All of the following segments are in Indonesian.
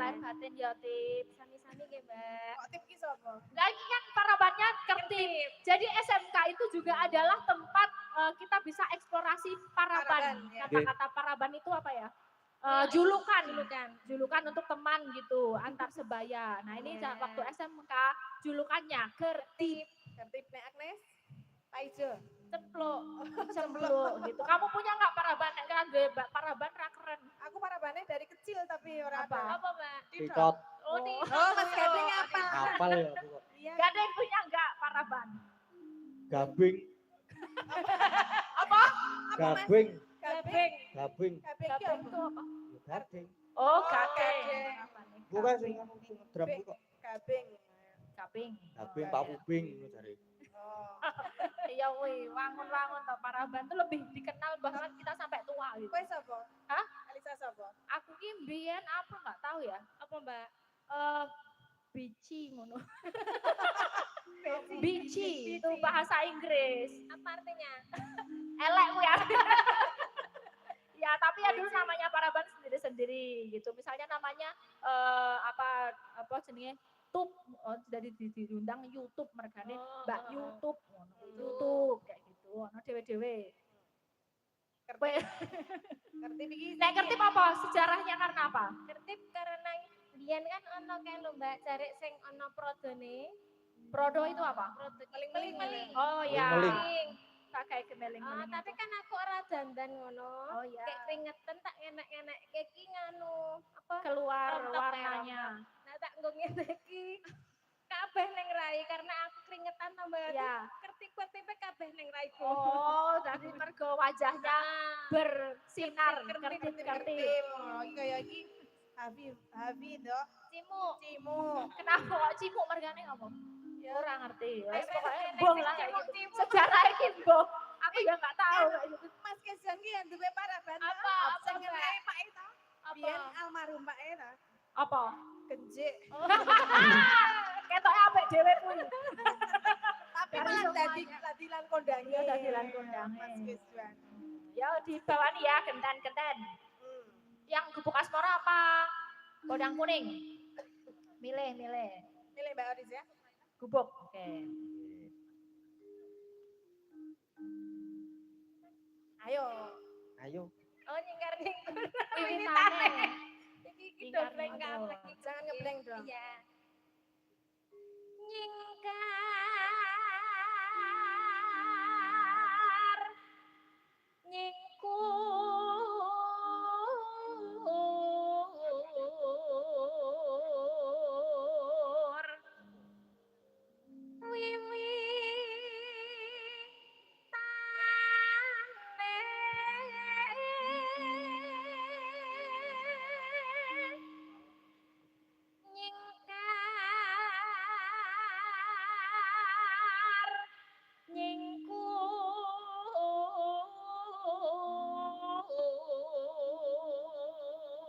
lahir batin ya tip. Sami-sami nggih, Mbak. Kok tip ki sapa? Nah ini kan parabannya tertib. Jadi SMK itu juga adalah tempat kita bisa eksplorasi paraban. Paraban, ya. Kata-kata paraban itu apa ya? Julukan. Julukan untuk teman gitu, antar sebaya. Nah ini Iya. waktu SMK julukannya Gertip, Tertib nek Agnes. Paijo. Ceplok. Cempluk gitu. Kamu punya nggak paraban? Nek kan paraban ra keren. Aku parabane dari kecil tapi ora Apa? ada. Apa, Mbak? Tikot. Oh, tidak. Oh, Mas Gading apa? Apal ya aku kok. Iya. Gak ada yang punya nggak paraban? Gabing. Apa? Gabing. Gabeng. Gabing. Gabeng ki Gabeng itu apa? apa? Ya, gading. Oh, gading. gading. Bukan sing anu sing drum ku kok. Gabeng. Gabing. Gabing Pak Pubing ngono jare. Oh. Iya wih, wangun-wangun toh paraban tuh lebih dikenal bahkan kita sampai tua gitu. Kowe sapa? Hah? Alisa sapa? Aku ki mbiyen apa nggak tahu ya. Apa, Mbak? Bici ngono. Bici itu bahasa Inggris. Apa artinya? Elek kuwi ya. Ya, tapi ya dulu namanya paraban sendiri-sendiri gitu. Misalnya namanya apa jenenge? Tup, jadi diundang YouTube mergane Mbak YouTube, YouTube kayak gitu. Ono dhewe-dhewe. Tertib iki. Nek ngerti apa sejarahnya karena apa? Tertib karena biyen kan ono kae lho, Mbak, jare sing ono prodone. Prodo itu apa? Meling-meling. Oh ya. Meling. Kayak gemeling. Tapi kan aku ora dandan ngono. Oh ya. Kayak keringetan tak enak-enak kayak ki nganu apa? Keluar Rontok warnanya. Nah tak nggo ngene iki. Kabeh ning rai karena aku keringetan tambah Ya. kertip-kertipe kabeh ning raiku. Oh, jadi mergo wajahnya bersinar Tertib. kertip-kertip. Oh, iki kaya iki Habib dok. Cimu. Kenapa kok cimuk mergane apa? Ya ora ngerti. Wes pokoknya Nek boh sing lah kayak gitu. cimuk-cimuk. Sejarah iki boh. Aku ya enggak tahu kayak gitu. Mas Kejan ki yang duwe paraban. Apa, Sing Mbak? ngenai Pak itu. Apa? Biyen almarhum Pak Era. Apa? Genjik. Ketoke apik dhewe kuwi. Tapi Dari malah dadi semuanya. ladilan kondange. Iya, dadilan kondange. Mas Kejan. Ya dibawani ya genten-genten. Yang gubuk asmara apa? Kodang kuning. Milih. Milih Mbak Oris ya. Gubuk. Oke. Ayo. Ayo. Oh nyengkar-nyengkar. Wiwitane. Iki dobleng Nyengkar-nyengkar. kabeh. Jangan ngebleng dong. Iya.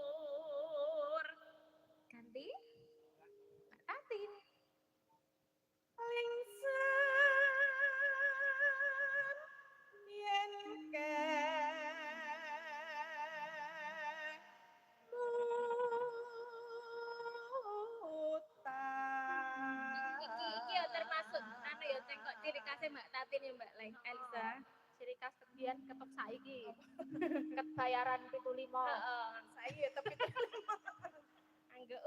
Nyingkur. Ganti Mbak Tatin. Lingsan yen Iki ya termasuk anu ya sing kok ciri khasnya Mbak Tatin ya Mbak Elisa. Ciri khas kebian ketok saiki. Ket bayaran 75. Heeh. saya tapi Anggo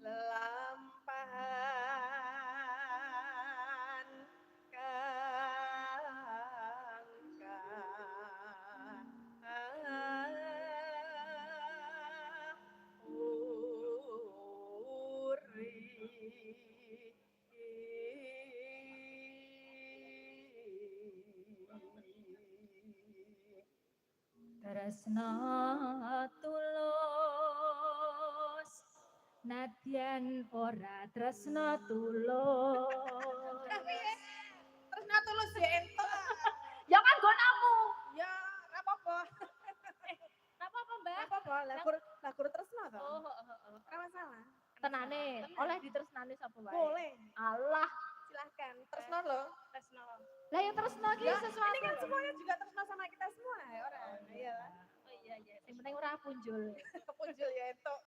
lelampahan Tresna tulus nadyan ora tresna tulus. terus nah tulus ya entuk Ya kan gonamu. ya ora apa-apa Apa Mbak? ora apa-apa lah kur tresna to Oh, ora masalah Tenane, oleh ditresnani sapa wae. boleh Allah, silahkan tresno lo Tresno. lah ya tresno ki ya, sesuatu. ini kan semuanya juga tresno sama kita semua ya orang iyalah Oh iya. Yang penting ora punjul. kepunjul ya entuk